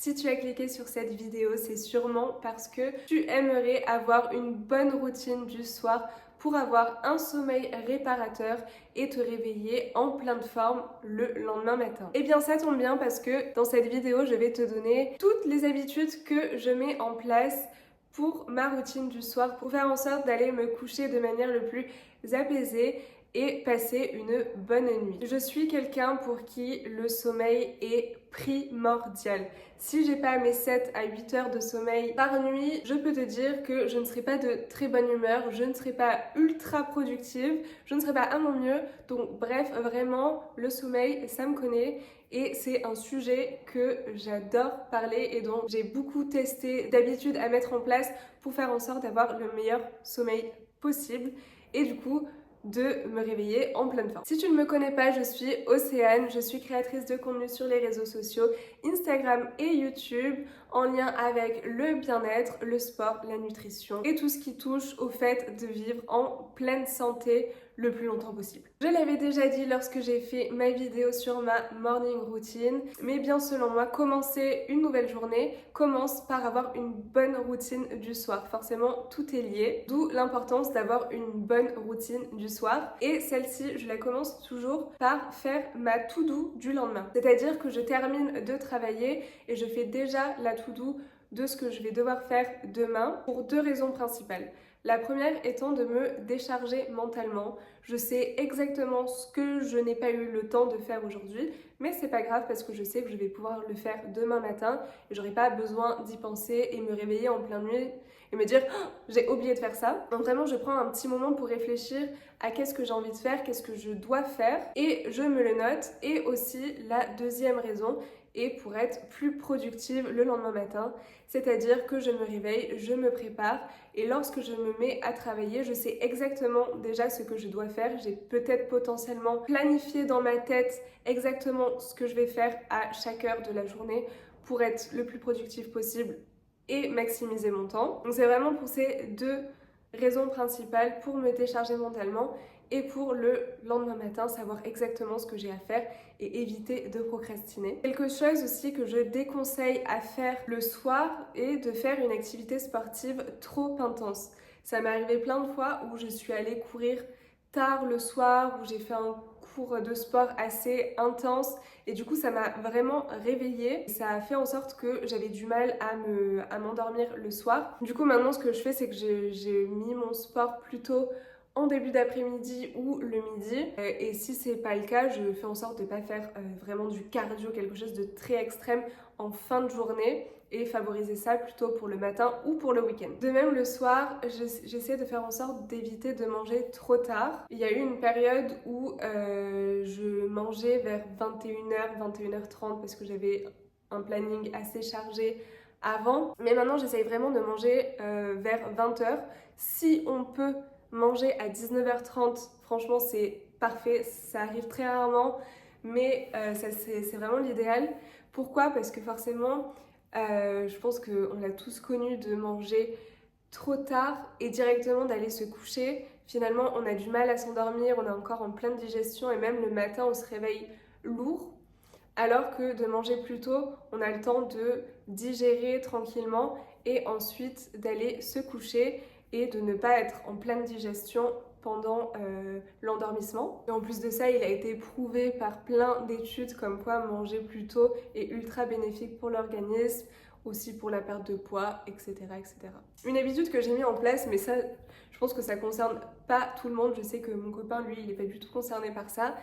Si tu as cliqué sur cette vidéo, c'est sûrement parce que tu aimerais avoir une bonne routine du soir pour avoir un sommeil réparateur et te réveiller en pleine forme le lendemain matin. Et bien ça tombe bien parce que dans cette vidéo, je vais te donner toutes les habitudes que je mets en place pour ma routine du soir pour faire en sorte d'aller me coucher de manière le plus apaisée et passer une bonne nuit. Je suis quelqu'un pour qui le sommeil est primordial. Si j'ai pas mes 7 à 8 heures de sommeil par nuit, je peux te dire que je ne serai pas de très bonne humeur, je ne serai pas ultra productive, je ne serai pas à mon mieux. Donc bref, vraiment, le sommeil, ça me connaît et c'est un sujet que j'adore parler et dont j'ai beaucoup testé d'habitudes à mettre en place pour faire en sorte d'avoir le meilleur sommeil possible. Et du coup, de me réveiller en pleine forme. Si tu ne me connais pas, je suis Océane, je suis créatrice de contenu sur les réseaux sociaux, Instagram et YouTube, en lien avec le bien-être, le sport, la nutrition et tout ce qui touche au fait de vivre en pleine santé le plus longtemps possible. Je l'avais déjà dit lorsque j'ai fait ma vidéo sur ma morning routine, mais bien selon moi, commencer une nouvelle journée commence par avoir une bonne routine du soir. Forcément, tout est lié, d'où l'importance d'avoir une bonne routine du soir. Et celle-ci, je la commence toujours par faire ma to-do du lendemain. C'est-à-dire que je termine de travailler et je fais déjà la to-do de ce que je vais devoir faire demain pour deux raisons principales. La première étant de me décharger mentalement. Je sais exactement ce que je n'ai pas eu le temps de faire aujourd'hui, mais c'est pas grave parce que je sais que je vais pouvoir le faire demain matin et j'aurai pas besoin d'y penser et me réveiller en pleine nuit et me dire oh, j'ai oublié de faire ça. Donc vraiment, je prends un petit moment pour réfléchir à qu'est-ce que j'ai envie de faire, qu'est-ce que je dois faire et je me le note. Et aussi la deuxième raison et pour être plus productive le lendemain matin, c'est-à-dire que je me réveille, je me prépare et lorsque je me mets à travailler, je sais exactement déjà ce que je dois faire. J'ai peut-être potentiellement planifié dans ma tête exactement ce que je vais faire à chaque heure de la journée pour être le plus productif possible et maximiser mon temps. Donc c'est vraiment pour ces deux raisons principales, pour me décharger mentalement et pour le lendemain matin savoir exactement ce que j'ai à faire et éviter de procrastiner. Quelque chose aussi que je déconseille à faire le soir est de faire une activité sportive trop intense. Ça m'est arrivé plein de fois où je suis allée courir tard le soir, où j'ai fait un cours de sport assez intense et du coup ça m'a vraiment réveillée. Ça a fait en sorte que j'avais du mal à m'endormir le soir. Du coup maintenant ce que je fais c'est que j'ai mis mon sport plutôt en début d'après-midi ou le midi et si c'est pas le cas, je fais en sorte de pas faire vraiment du cardio, quelque chose de très extrême en fin de journée et favoriser ça plutôt pour le matin ou pour le week-end. De même le soir, j'essaie de faire en sorte d'éviter de manger trop tard. Il y a eu une période où je mangeais vers 21h, 21h30 parce que j'avais un planning assez chargé avant. Mais maintenant j'essaye vraiment de manger vers 20h. Si on peut manger à 19h30, franchement c'est parfait, ça arrive très rarement, mais c'est vraiment l'idéal. Pourquoi? Parce que forcément, je pense qu'on l'a tous connu de manger trop tard et directement d'aller se coucher. Finalement, on a du mal à s'endormir, on est encore en pleine digestion et même le matin, on se réveille lourd. Alors que de manger plus tôt, on a le temps de digérer tranquillement et ensuite d'aller se coucher et de ne pas être en pleine digestion pendant l'endormissement. Et en plus de ça, il a été prouvé par plein d'études comme quoi manger plus tôt est ultra bénéfique pour l'organisme, aussi pour la perte de poids, etc., etc. Une habitude que j'ai mis en place, mais ça, je pense que ça concerne pas tout le monde. Je sais que mon copain, lui, il est pas du tout concerné par ça,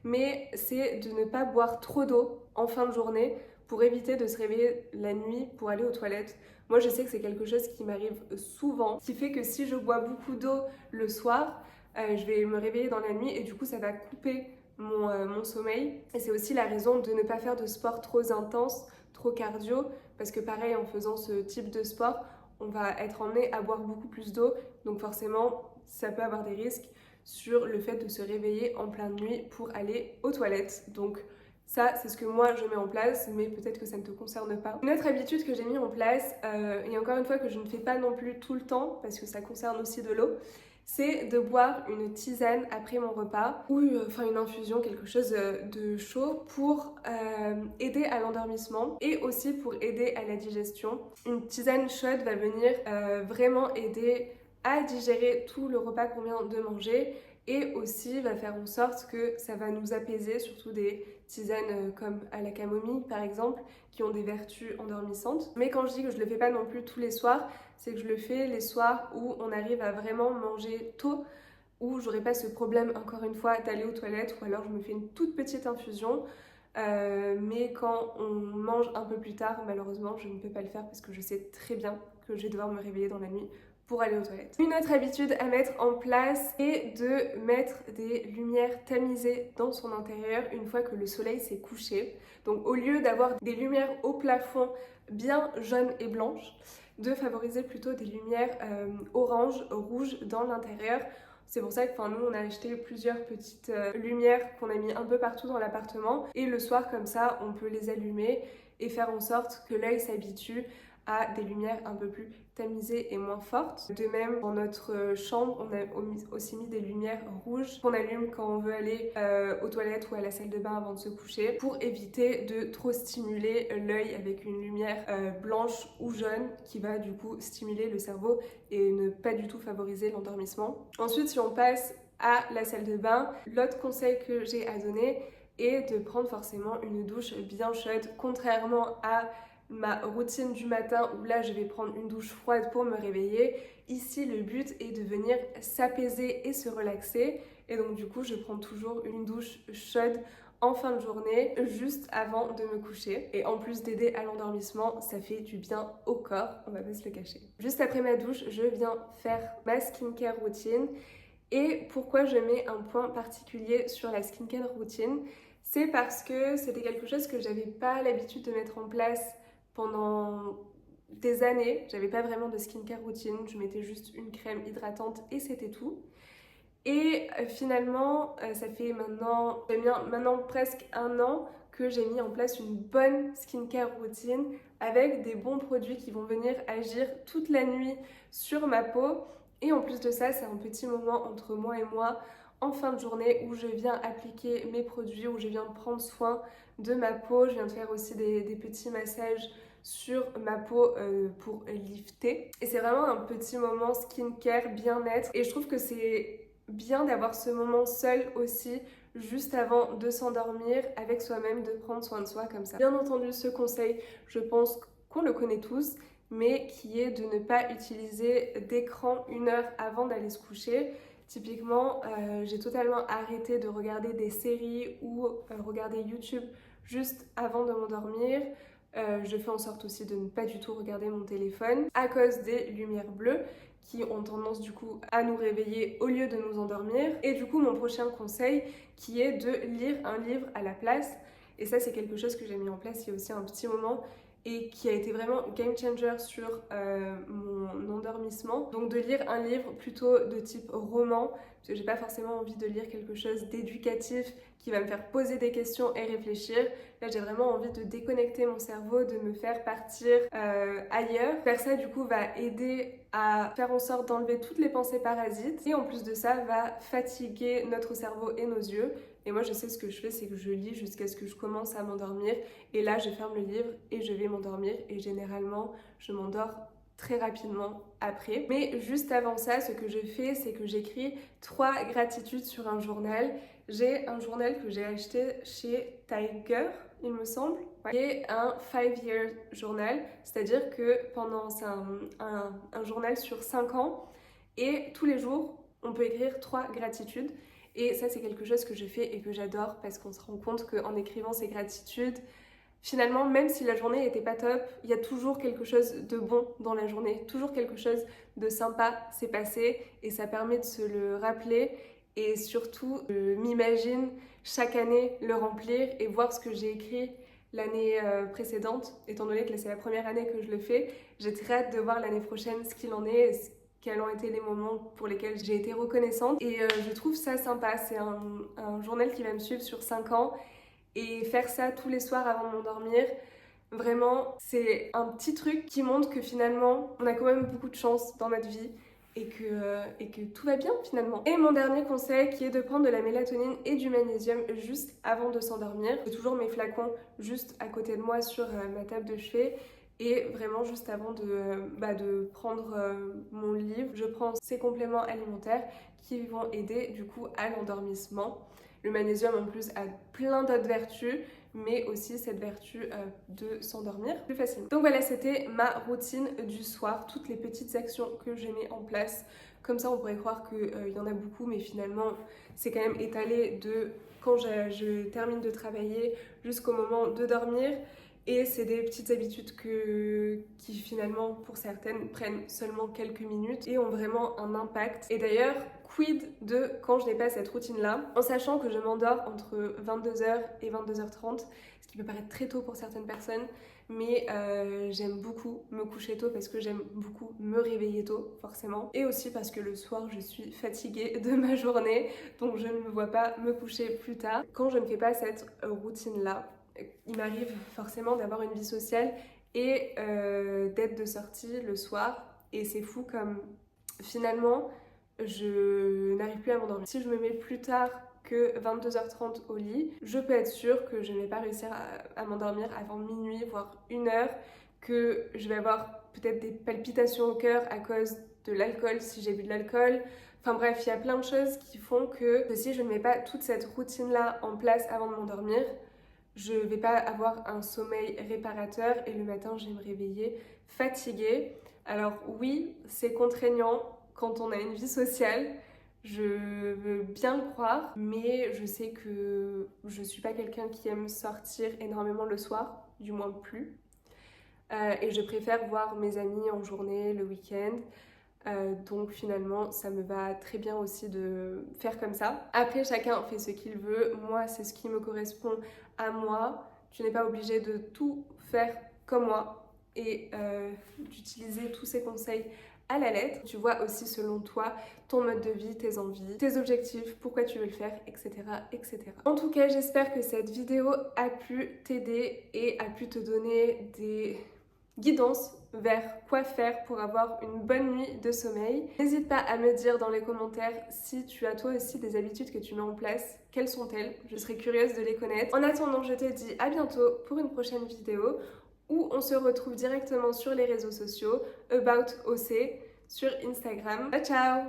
mais c'est de ne pas boire trop d'eau en fin de journée pour éviter de se réveiller la nuit pour aller aux toilettes. Moi, je sais que c'est quelque chose qui m'arrive souvent, qui fait que si je bois beaucoup d'eau le soir, je vais me réveiller dans la nuit et du coup, ça va couper mon sommeil. Et c'est aussi la raison de ne pas faire de sport trop intense, trop cardio, parce que pareil, en faisant ce type de sport, on va être emmené à boire beaucoup plus d'eau, donc forcément, ça peut avoir des risques sur le fait de se réveiller en pleine nuit pour aller aux toilettes. Donc ça, c'est ce que moi je mets en place, mais peut-être que ça ne te concerne pas. Une autre habitude que j'ai mis en place, et encore une fois que je ne fais pas non plus tout le temps, parce que ça concerne aussi de l'eau, c'est de boire une tisane après mon repas ou enfin une infusion, quelque chose de chaud pour aider à l'endormissement et aussi pour aider à la digestion. Une tisane chaude va venir vraiment aider à digérer tout le repas qu'on vient de manger et aussi va faire en sorte que ça va nous apaiser, surtout des tisanes comme à la camomille par exemple, qui ont des vertus endormissantes. Mais quand je dis que je le fais pas non plus tous les soirs, c'est que je le fais les soirs où on arrive à vraiment manger tôt, où j'aurai pas ce problème encore une fois d'aller aux toilettes, ou alors je me fais une toute petite infusion. Mais quand on mange un peu plus tard, malheureusement, je ne peux pas le faire parce que je sais très bien que je vais devoir me réveiller dans la nuit pour aller aux toilettes. Une autre habitude à mettre en place est de mettre des lumières tamisées dans son intérieur une fois que le soleil s'est couché. Donc au lieu d'avoir des lumières au plafond bien jaunes et blanches, de favoriser plutôt des lumières orange, rouge dans l'intérieur. C'est pour ça que nous on a acheté plusieurs petites lumières qu'on a mis un peu partout dans l'appartement et le soir comme ça on peut les allumer et faire en sorte que l'œil s'habitue à des lumières un peu plus tamisées et moins fortes. De même, dans notre chambre, on a aussi mis des lumières rouges qu'on allume quand on veut aller aux toilettes ou à la salle de bain avant de se coucher pour éviter de trop stimuler l'œil avec une lumière blanche ou jaune qui va du coup stimuler le cerveau et ne pas du tout favoriser l'endormissement. Ensuite, si on passe à la salle de bain, l'autre conseil que j'ai à donner est de prendre forcément une douche bien chaude, contrairement à ma routine du matin où là je vais prendre une douche froide pour me réveiller. Ici le but est de venir s'apaiser et se relaxer et donc du coup je prends toujours une douche chaude en fin de journée juste avant de me coucher et en plus d'aider à l'endormissement ça fait du bien au corps, on va pas se le cacher. Juste après ma douche je viens faire ma skincare routine et pourquoi je mets un point particulier sur la skincare routine, c'est parce que c'était quelque chose que j'avais pas l'habitude de mettre en place pendant des années. J'avais pas vraiment de skincare routine, je mettais juste une crème hydratante et c'était tout. Et finalement, ça fait maintenant presque un an que j'ai mis en place une bonne skincare routine avec des bons produits qui vont venir agir toute la nuit sur ma peau. Et en plus de ça, c'est un petit moment entre moi et moi en fin de journée où je viens appliquer mes produits, où je viens prendre soin de ma peau. Je viens de faire aussi des petits massages sur ma peau pour lifter. Et c'est vraiment un petit moment skincare, bien-être. Et je trouve que c'est bien d'avoir ce moment seul aussi, juste avant de s'endormir avec soi-même, de prendre soin de soi comme ça. Bien entendu, ce conseil, je pense qu'on le connaît tous, mais qui est de ne pas utiliser d'écran 1 heure avant d'aller se coucher. Typiquement, j'ai totalement arrêté de regarder des séries ou regarder YouTube juste avant de m'endormir. Je fais en sorte aussi de ne pas du tout regarder mon téléphone à cause des lumières bleues qui ont tendance du coup à nous réveiller au lieu de nous endormir. Et du coup mon prochain conseil qui est de lire un livre à la place. Et ça c'est quelque chose que j'ai mis en place il y a aussi un petit moment et qui a été vraiment game changer sur mon endormissement. Donc de lire un livre plutôt de type roman, parce que j'ai pas forcément envie de lire quelque chose d'éducatif qui va me faire poser des questions et réfléchir. Là j'ai vraiment envie de déconnecter mon cerveau, de me faire partir ailleurs. Faire ça du coup va aider à faire en sorte d'enlever toutes les pensées parasites et en plus de ça va fatiguer notre cerveau et nos yeux. Et moi je sais ce que je fais, c'est que je lis jusqu'à ce que je commence à m'endormir et là je ferme le livre et je vais m'endormir et généralement je m'endors très rapidement après. Mais juste avant ça, ce que je fais, c'est que j'écris 3 gratitudes sur un journal. J'ai un journal que j'ai acheté chez Tiger, il me semble, qui est un 5-year journal, c'est-à-dire que c'est un journal sur 5 ans et tous les jours, on peut écrire 3 gratitudes. Et ça, c'est quelque chose que je fais et que j'adore parce qu'on se rend compte qu'en écrivant ces gratitudes, finalement, même si la journée n'était pas top, il y a toujours quelque chose de bon dans la journée, toujours quelque chose de sympa s'est passé et ça permet de se le rappeler et surtout, je m'imagine chaque année le remplir et voir ce que j'ai écrit l'année précédente, étant donné que là c'est la première année que je le fais. J'ai très hâte de voir l'année prochaine ce qu'il en est et quels ont été les moments pour lesquels j'ai été reconnaissante. Et je trouve ça sympa, c'est un journal qui va me suivre sur 5 ans. Et faire ça tous les soirs avant de m'endormir, vraiment, c'est un petit truc qui montre que finalement, on a quand même beaucoup de chance dans notre vie et que tout va bien finalement. Et mon dernier conseil qui est de prendre de la mélatonine et du magnésium juste avant de s'endormir. J'ai toujours mes flacons juste à côté de moi sur ma table de chevet. Et vraiment juste avant de prendre mon livre, je prends ces compléments alimentaires qui vont aider du coup à l'endormissement. Le magnésium en plus a plein d'autres vertus, mais aussi cette vertu de s'endormir plus facilement. Donc voilà, c'était ma routine du soir, toutes les petites actions que j'ai mis en place. Comme ça, on pourrait croire qu'il y en a beaucoup, mais finalement, c'est quand même étalé de quand je termine de travailler jusqu'au moment de dormir. Et c'est des petites habitudes qui finalement, pour certaines, prennent seulement quelques minutes et ont vraiment un impact. Et d'ailleurs, quid de quand je n'ai pas cette routine-là, en sachant que je m'endors entre 22h et 22h30, ce qui peut paraître très tôt pour certaines personnes, mais j'aime beaucoup me coucher tôt parce que j'aime beaucoup me réveiller tôt, forcément. Et aussi parce que le soir, je suis fatiguée de ma journée, donc je ne me vois pas me coucher plus tard. Quand je ne fais pas cette routine-là, il m'arrive forcément d'avoir une vie sociale et d'être de sortie le soir. Et c'est fou comme finalement je n'arrive plus à m'endormir. Si je me mets plus tard que 22h30 au lit, je peux être sûre que je ne vais pas réussir à m'endormir avant minuit, voire 1h, que je vais avoir peut-être des palpitations au cœur à cause de l'alcool si j'ai bu de l'alcool. Enfin bref, il y a plein de choses qui font que si je ne mets pas toute cette routine-là en place avant de m'endormir, je vais pas avoir un sommeil réparateur et le matin je vais me réveiller fatiguée. Alors oui, c'est contraignant quand on a une vie sociale, je veux bien le croire, mais je sais que je suis pas quelqu'un qui aime sortir énormément le soir, du moins plus. Et je préfère voir mes amis en journée, le week-end. Donc finalement, ça me va très bien aussi de faire comme ça. Après, chacun fait ce qu'il veut. Moi, c'est ce qui me correspond à moi. Tu n'es pas obligé de tout faire comme moi et d'utiliser tous ces conseils à la lettre. Tu vois aussi selon toi, ton mode de vie, tes envies, tes objectifs, pourquoi tu veux le faire, etc. etc. En tout cas, j'espère que cette vidéo a pu t'aider et a pu te donner des guidance vers quoi faire pour avoir une bonne nuit de sommeil. N'hésite pas à me dire dans les commentaires si tu as toi aussi des habitudes que tu mets en place, quelles sont-elles? Je serais curieuse de les connaître. En attendant, je te dis à bientôt pour une prochaine vidéo où on se retrouve directement sur les réseaux sociaux, About OC, sur Instagram. Ciao ciao!